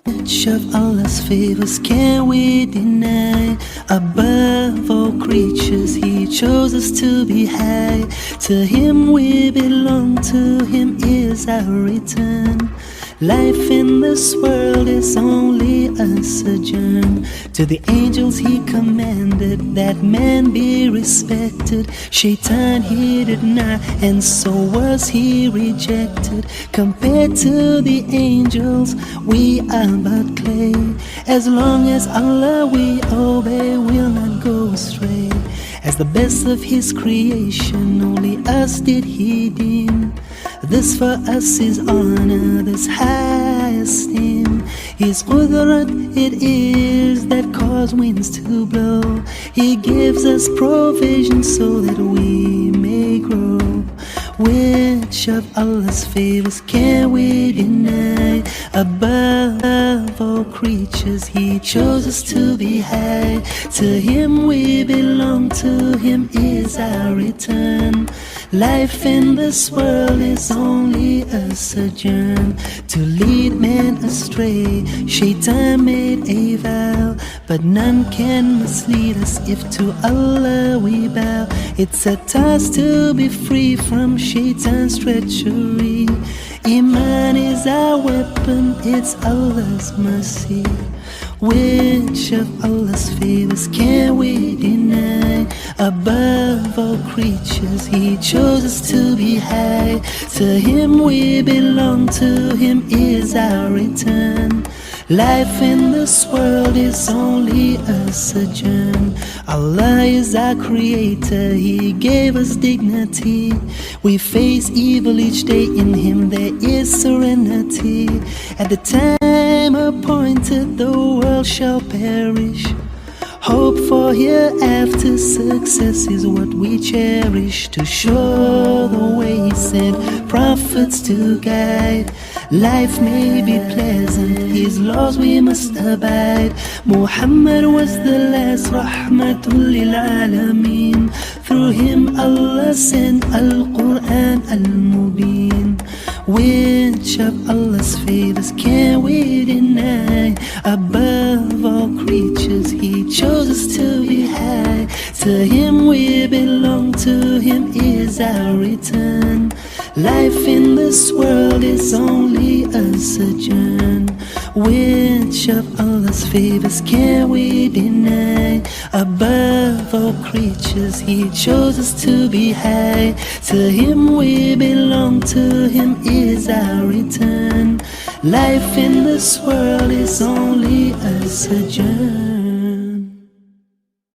Which of Allah's favors can we deny? Above all creatures, He chose us to be high. To Him we belong, to Him is our return. Life in this world is only a sojourn. To the angels He commanded that man be respected. Shaitan he did not, and so was he rejected. Compared to the angels, we are but clay. As long as Allah we obey, we'll not go astray. As the best of His creation, only us did He deem. This for us is honor, this high esteem. His qudrat it is that cause winds to blow. He gives us provision so that we may grow. Which of Allah's favors can we deny? Above all creatures He chose us to be high. To Him we belong, to Him is our return. Life in this world is only a sojourn. To lead man astray, Shaitan made a vow, but none can mislead us if to Allah we bow. It's a task to be free from Shaitan's treachery. Iman is our weapon, it's Allah's mercy. Which of Allah's favors can we deny? Above all creatures He chose us to be high. To Him we belong, to Him is our return. Life in this world is only a sojourn. Allah is our creator, He gave us dignity. We face evil each day, in Him there is serenity. At the time appointed the world shall perish. Hope for hereafter success is what we cherish. To show the way He sent prophets to guide. Life may be pleasant, His laws we must abide. Muhammad was the last rahmatul lil alameen. Through him Allah sent Al-Quran Al-Mubin. Which of Allah's favors can we deny? Above all creatures He chose us to be high. To Him we belong, to Him is our return. Life in this world is only a sojourn. Which of Allah's favors can we deny? Above all creatures He chose us to be high. To Him we belong, to Him is our return. Life in this world is only a sojourn.